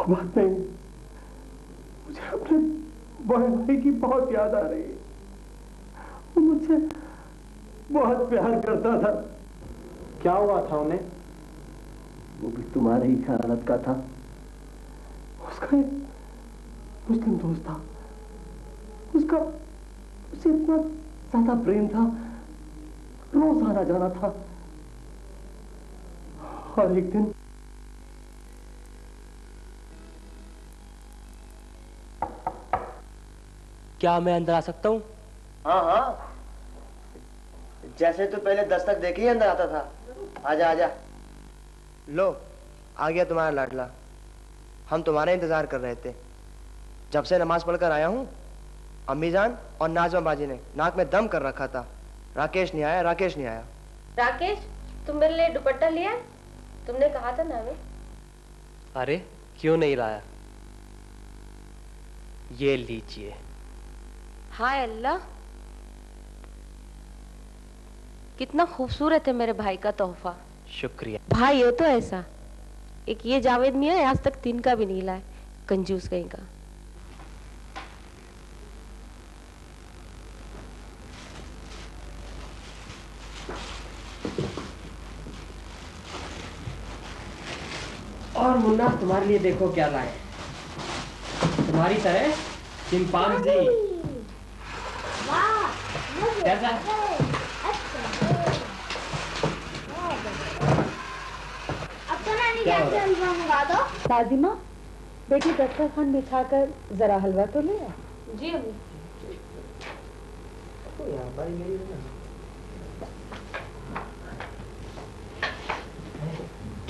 बात नहीं, मुझे अपने बड़े भाई की बहुत याद आ रही है। वो मुझसे बहुत प्यार करता था। क्या हुआ था उन्हें? वो भी तुम्हारी ही हालत का था। उसका एक मुस्लिम दोस्त था, उसका उसे इतना ज्यादा प्रेम था, रोज आना जाना था। और एक दिन क्या मैं अंदर आ सकता हूँ? हाँ हाँ, जैसे तू पहले दस्तक देके ही अंदर आता था। आजा आजा। लो आ गया तुम्हारा लाडला। हम तुम्हारा इंतजार कर रहे थे। जब से नमाज पढ़कर आया हूँ, अम्मी जान और नाजमा बाजी ने नाक में दम कर रखा था। राकेश नहीं आया, राकेश नहीं आया। राकेश, तुम मेरे लिए दुपट्टा लिया? तुमने कहा था ना हमें। अरे क्यों नहीं लाया? ये लीजिए। हाय अल्लाह, कितना खूबसूरत है मेरे भाई का तोहफा। शुक्रिया। भाई हो तो ऐसा। एक ये जावेद मियां आज तक तिनका भी नहीं लाए, कंजूस कहीं का। और मुन्ना तुम्हारे लिए देखो क्या लाए। तुम्हारी तरह चिंपांजी। कैसा? अब तो नानी गैस से हलवा मंगा दो। दादी माँ, बेटी दस्तरखान बिछाकर जरा हलवा तो ले आ। जी अम्मी।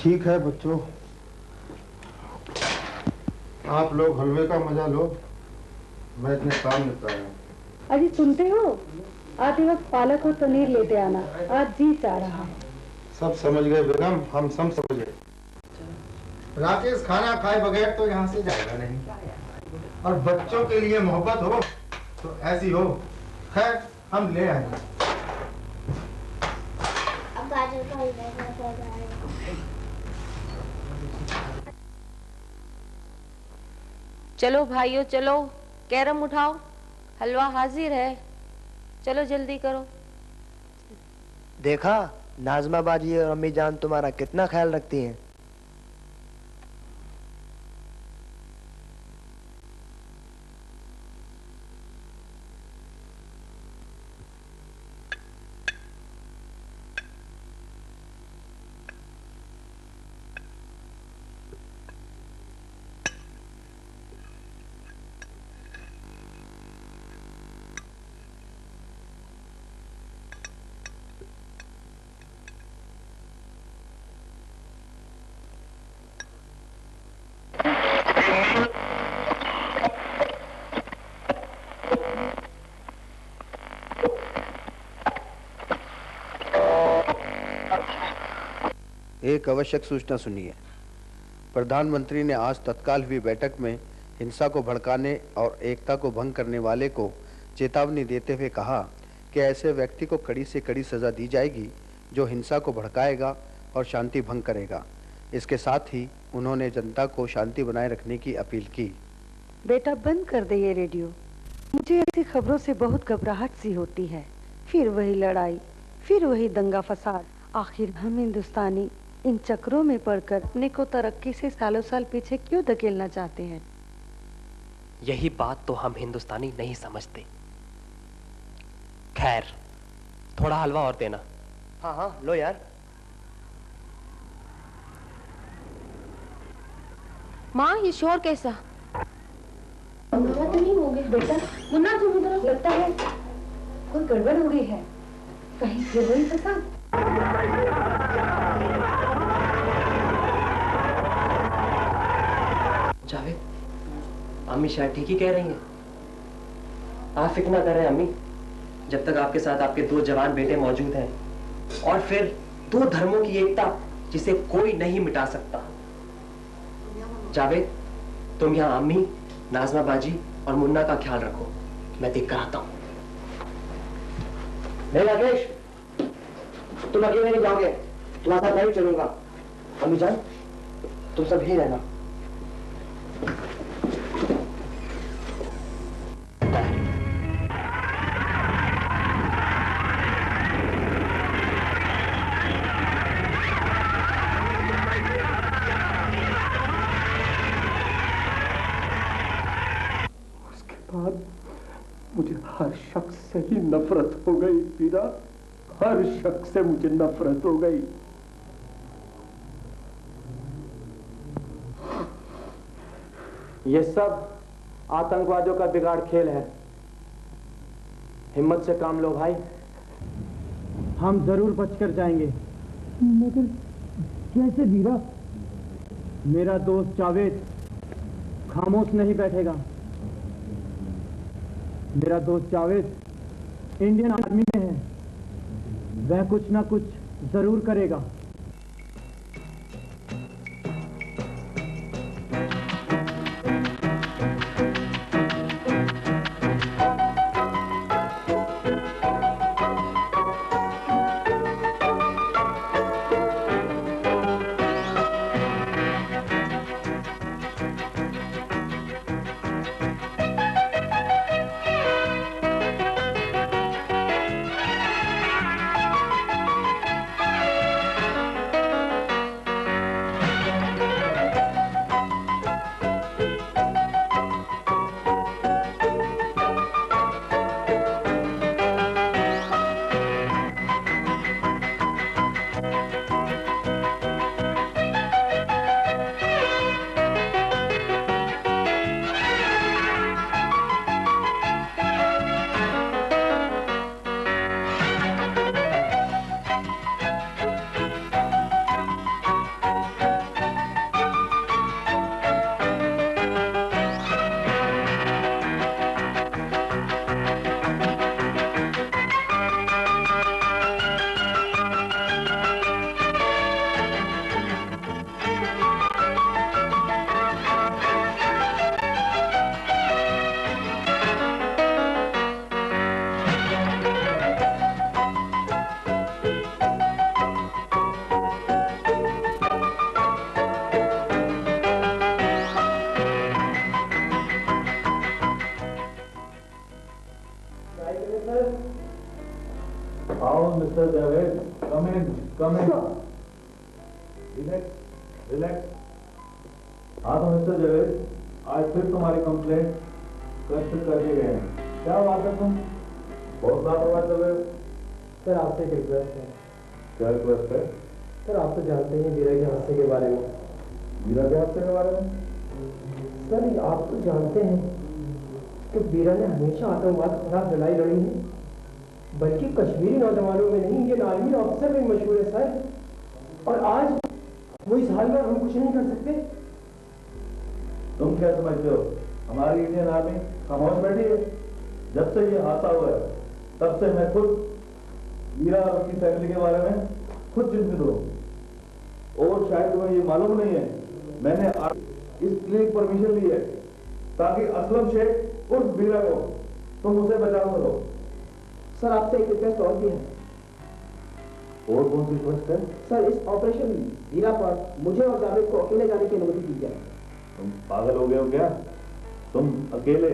ठीक है बच्चों, आप लोग हलवे का मजा लो, मैं इतने काम निपटाया। अजी सुनते हो, आते वक्त पालक और पनीर लेते आना, आज जी चाह रहा है। सब समझ गए बेगम, हम सब समझ गए। राकेश खाना खाए बगैर तो यहाँ से जाएगा नहीं, और बच्चों के लिए मोहब्बत हो तो ऐसी हो। खैर हम ले आएंगे। अब गाजर का हलवा। चलो भाइयों चलो, कैरम उठाओ, हलवा हाजिर है। चलो जल्दी करो। देखा नाजमा बाजी और अम्मी जान तुम्हारा कितना ख्याल रखती हैं। एक आवश्यक सूचना सुनिए। प्रधानमंत्री ने आज तत्काल हुई बैठक में हिंसा को भड़काने और एकता को भंग करने वाले को चेतावनी देते हुए कहा कि ऐसे व्यक्ति को कड़ी से कड़ी सजा दी जाएगी जो हिंसा को भड़काएगा और शांति भंग करेगा। इसके साथ ही उन्होंने जनता को शांति बनाए रखने की अपील की। बेटा बंद कर दे ये रेडियो, मुझे ऐसी खबरों से बहुत घबराहट सी होती है। फिर वही लड़ाई, फिर वही दंगा फसाद। आखिर हम हिंदुस्तानी इन चक्रों में पड़कर अपने को तरक्की से सालों साल पीछे क्यों धकेलना चाहते हैं? यही बात तो हम हिंदुस्तानी नहीं समझते। खैर, थोड़ा हलवा और देना। हाँ हाँ लो यार। माँ ये शोर कैसा? तो नहीं हो गया बेटा, मुन्ना तुम इधर लगता है कोई गड़बड़ हो गई है, कहीं फिर वही फसाद। जावेद, अम्मी शायद ठीक ही कह रही हैं। आप फिक्र ना करें अम्मी, जब तक आपके साथ आपके दो जवान बेटे मौजूद हैं, और फिर दो धर्मों की एकता जिसे कोई नहीं मिटा सकता। जावेद, तुम यहाँ अम्मी, नाजमा बाजी और मुन्ना का ख्याल रखो, मैं देख कर आता हूँ। नहीं राकेश, तुम अकेले नहीं जाओगे, तुम्हारे साथ मैं भी चलूंगा। अम्मी जान तुम सब ही रहना। हर शख्स से ही नफरत हो गई वीरा, हर शख्स से मुझे नफरत हो गई। ये सब आतंकवादियों का बिगाड़ खेल है। हिम्मत से काम लो भाई, हम जरूर बचकर जाएंगे। मगर कैसे वीरा? मेरा दोस्त जावेद खामोश नहीं बैठेगा। मेरा दोस्त जावेद इंडियन आर्मी में है, वह कुछ ना कुछ जरूर करेगा। Mr. Javed, come in. Relax. हाँ तो मिस्टर जावेद, आज फिर तुम्हारी कंप्लेंट कष्ट कर दिए गए हैं। क्या बात है तुम? बहुत लापरवाह चल रहे हो। सर आपसे एक रिक्वेस्ट है। क्या रिक्वेस्ट है? सर आप तो जानते हैं वीरा के हादसे के बारे में। वीरा के हादसे के बारे में? सर आप तो जानते हैं कि वीरा ने हमेशा आतंकवाद के खिलाफ लड़ाई लड़ी है, बल्कि कश्मीरी नौजवानों में नहीं, इंडियन आर्मी ऑफिसर में मशहूर है सर। और आज वो इस हाल में हम कुछ नहीं कर सकते। तुम क्या समझते हो हमारी इंडियन आर्मी खामोश बैठी है? जब से ये हादसा हुआ है तब से मैं खुद वीरा और उसकी फैमिली के बारे में खुद चिंतित हूँ। और शायद तुम्हें ये मालूम नहीं है, मैंने इसलिए परमिशन ली है ताकि असलम शेख उर्फ वीरा को तुम उसे बचा सको। सर आपसे एक रिक्वेस्ट और भी है। और कौन सी रिक्वेस्ट है? सर इस ऑपरेशन वीरा पर मुझे और जावेद को अकेले जाने की अनुमति दी जाए। तुम पागल हो गए हो क्या? तुम अकेले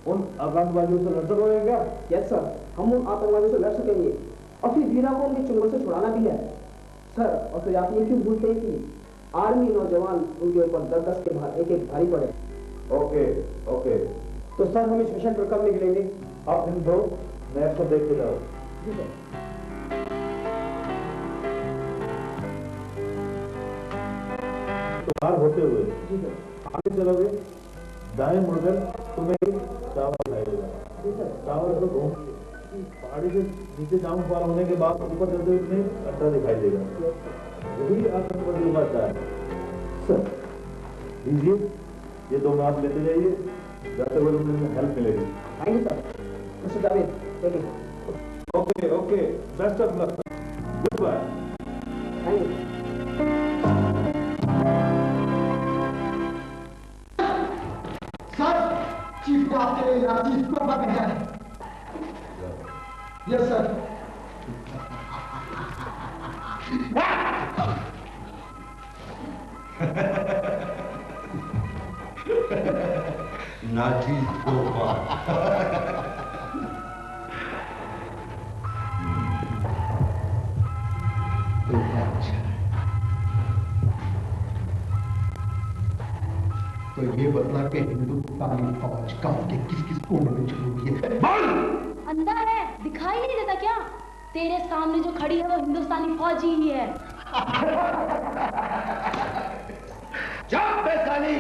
उन आतंकवादियों से लड़ सकोगे क्या? यस सर, हम उन आतंकवादियों से लड़ सकेंगे और फिर वीरा को उनके चुंगल से छुड़ाना भी है सर। और फिर आप ये क्यों भूलते हैं कि आर्मी नौजवान उनके ऊपर 10-10 के भार एक भारी पड़े। ओके। तो सर हम इस मिशन पर कब निकलेंगे? आप इन दो मैच को देख के जाओ। जी सर। पार होते हुए जी सर। आगे चलोगे, दाएं मुड़कर तुम्हें टावर दिखाई देगा। टावर को घूम पहाड़ी से नीचे डाउन फॉल होने के बाद ऊपर चलते हुए तुम्हें अड्डा दिखाई देगा। यही आतंकवादी बात है सर। लीजिए ये दो मैप लेते जाइए, जाते हुए तुम्हें हेल्प मिलेगी। Thank you sir. Mister Javed, okay, best of luck, good bye. Thank you. Sir, chief को आपके लिए चीफ को बात भेजा है। Yes sir. नाची गोपाल। तो ये बतला के हिंदुस्तानी फौज कहाँ के किस किस कोने में छुपी है? अंधा है, दिखाई नहीं देता क्या? तेरे सामने जो खड़ी है वो हिंदुस्तानी फौजी ही है। चुप बेसाली,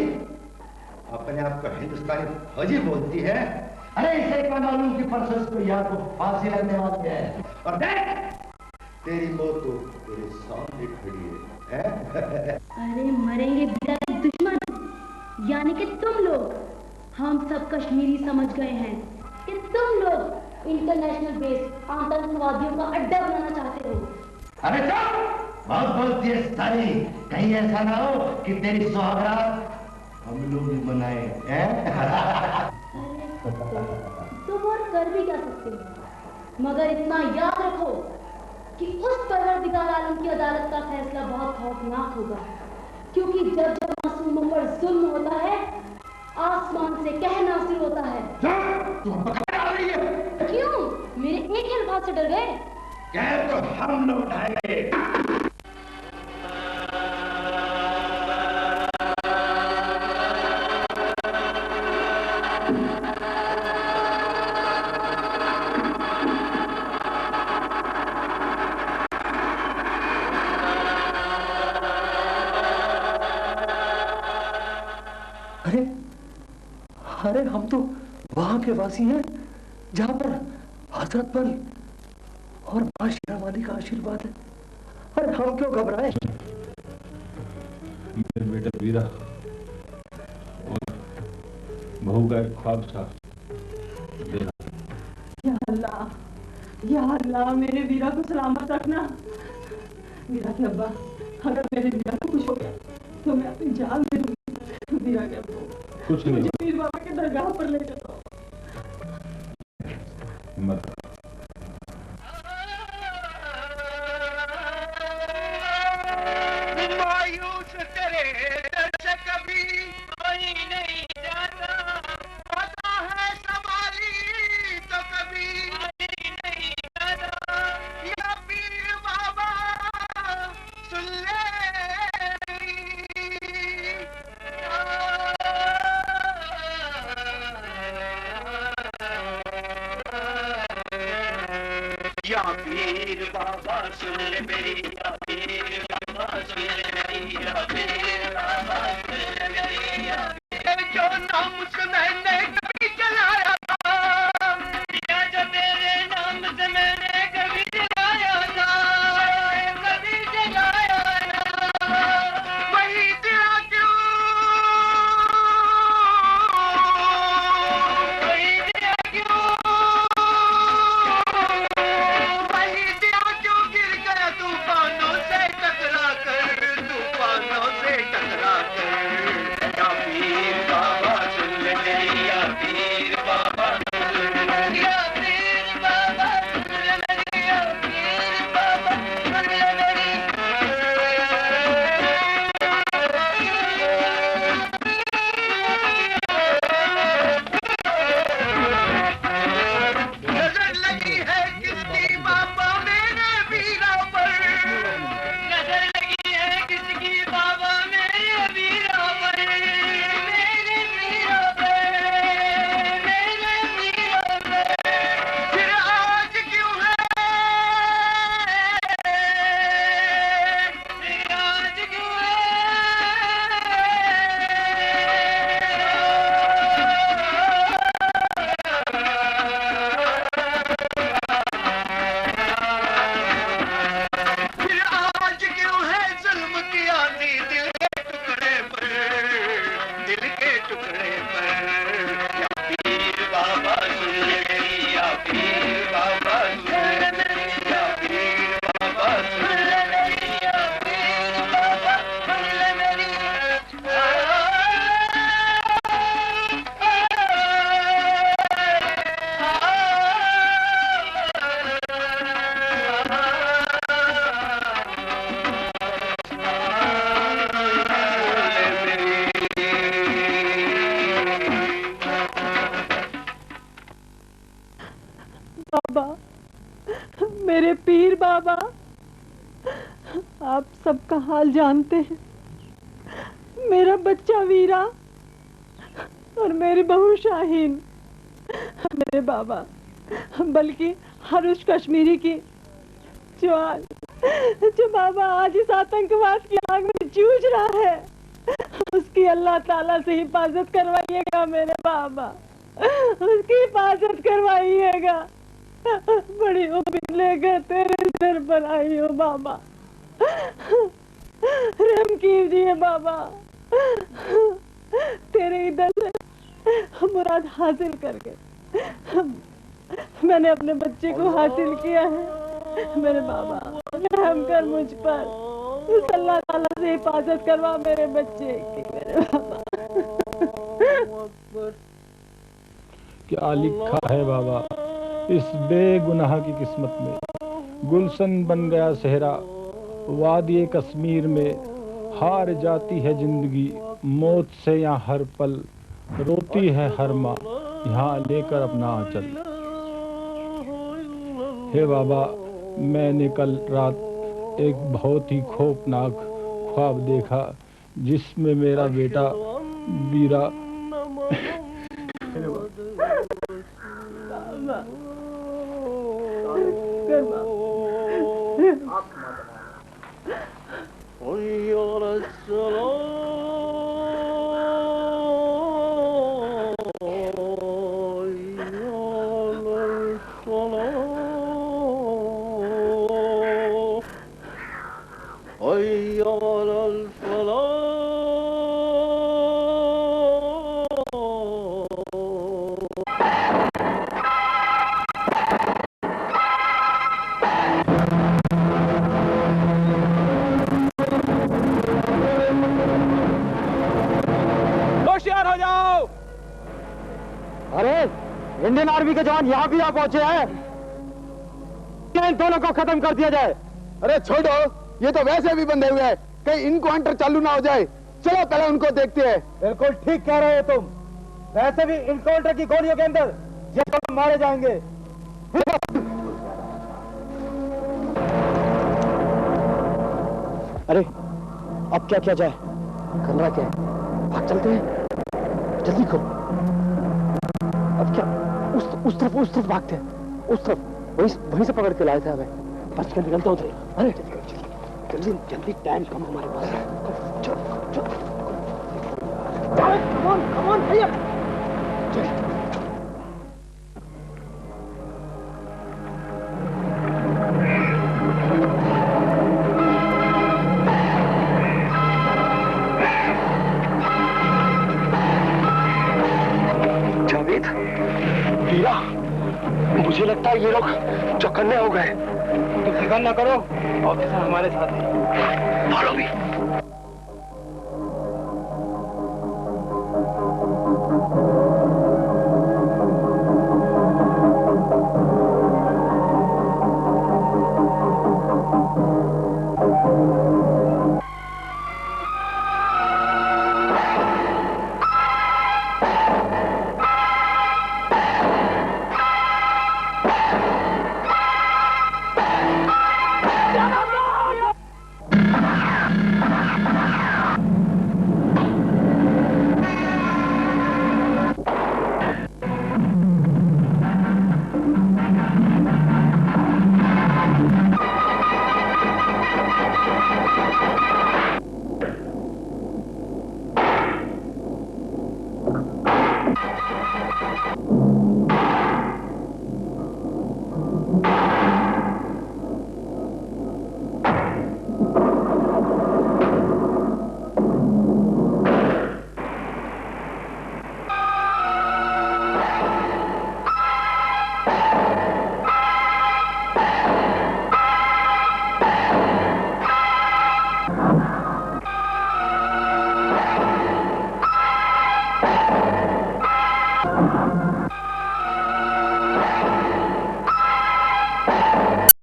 अपने आप को हिंदुस्तानी फौजी बोलती है? अरे इसे क्या मालूम कि परसों इसको यार को फांसी लगने वाली है। और देख, तेरी मौत तो तेरे सामने खड़ी है। अरे मरेंगे बीरा के दुश्मन, यानी कि तुम लोग। हम सब कश्मीरी समझ गए हैं कि तुम लोग इंटरनेशनल बेस आतंकवादियों का अड्डा बनाना चाहते हो। अरे चुप, बहुत बोलती है सारी। कहीं ऐसा ना हो कि तेरी सुहागरात हम लोग ही बनाए हैं। तुम और कर भी क्या सकते हो, मगर इतना याद रखो कि उस परवरदिगार आलम की अदालत का फैसला बहुत खौफनाक होगा, क्योंकि जब जब मासूमों पर जुल्म होता है, आसमान से कहर नासिल होता है। क्यों? मेरे एक ही अल्फाज से डर गए? कहर तो हम लोग उठाएंगे। अरे हम तो वहां के वासी हैं जहां पर हजरत पर और मां शेरा वाली का आशीर्वाद है। अरे हम क्यों घबराए? मेरे बेटा वीरा और बहू का एक ख्वाब था। या अल्लाह मेरे वीरा को सलामत रखना। वीरा के अब्बा, अगर मेरे वीरा को कुछ हो गया तो मैं अपनी जान दे दूंगी। वीरा के अब्बा, कुछ नहीं, पीर बाबा के दरगाह पर ले चलो। मत। मायूस तेरे दर से कभी कोई नहीं जाता, पता है संभाली तो कभी कोई नहीं जाता। या पीर बाबा सुन ले, या पीर बाबा सुन ले मेरी, या पीर बाबा सुन ले मेरी, या पीर बाबा सुन ले मेरी, या जो नाम से मैंने कभी चलाया था, या जो तेरे नाम से मैंने कभी चलाया था, कभी चलाया था, वही तेरा क्यों, वही तेरा क्यों, वही तेरा क्यों गिर गया तूफानों से टकरा कर, तूफानों से टकरा कर। या पीर बाबा सुन ले मेरी, या पीर बाबा सुन ले मेरी, या पीर बाबा सुन ले मेरी, या पीर बाबा सुन ले मेरी। नजर लगी है किसकी बाबा मेरे वीरा पर, नजर लगी है किसकी बाबा मेरे वीरा पर, मेरे वीरा पर, मेरे वीरा पर। फिर आज क्यों है, फिर आज क्यों है, फिर आज क्यों है जुल्म की आंधी दिल के टुकड़े पर, दिल के टुकड़े पर। या पीर बाबा सुन ले मेरी, या पीर बाबा सुन ले मेरी, या पीर बाबा सुन ले मेरी, या पीर बाबा सुन ले मेरी। बाबा, मेरे पीर बाबा, आप सबका हाल जानते हैं। मेरा बच्चा वीरा और मेरी बहू शाहीन, मेरे बाबा, बल्कि हर उस कश्मीरी की जो बाबा आज इस आतंकवाद की आग में जूझ रहा है, उसकी अल्लाह ताला से हिफाजत करवाइएगा मेरे बाबा, उसकी हिफाजत करवाइएगा। बड़ी उम्मीद लेकर तेरे सिर पर आई हो बाबा, रहम कीजिए बाबा। तेरे इधर से मुराद हासिल करके मैंने अपने बच्चे को हासिल किया है। मेरे बाबा रहम कर मुझ पर, उस अल्लाह ताला से हिफाजत करवा मेरे बच्चे की मेरे बाबा। क्या लिखा है बाबा इस बेगुनाह की किस्मत में? गुलशन बन गया सहरा वादी कश्मीर में, हार जाती है जिंदगी मौत से यहाँ हर पल, रोती है हर माँ यहाँ लेकर अपना आंचल। हे बाबा, मैंने कल रात एक बहुत ही खौफनाक ख्वाब देखा जिसमें मेरा बेटा बीरा इंडियन आर्मी के जवान यहाँ भी आ पहुंचे हैं। इन दोनों को खत्म कर दिया जाए। अरे छोड़ो, ये तो वैसे भी बंधे हुए हैं, कहीं इनकाउंटर चालू ना हो जाए। चलो पहले उनको देखते हैं। बिल्कुल ठीक कह रहे हो तुम, वैसे भी इनकाउंटर की गोलियों के अंदर ये दोनों मारे जाएंगे। अरे अब क्या किया जाए? करना क्या है? भाग चलते हैं, जल्दी करो। अब क्या? उस तरफ भागते हैं, उस तरफ वहीं से पकड़ के लाए थे हमें। बस कर निकलता हूँ। अरे जल्दी टाइम कम हमारे पास। चलो कम ऑन भैया। मुझे लगता है ये लोग चौकन्ने हो गए। तुम फिक्र ना करो, ऑफिसर हमारे साथ है। Follow me.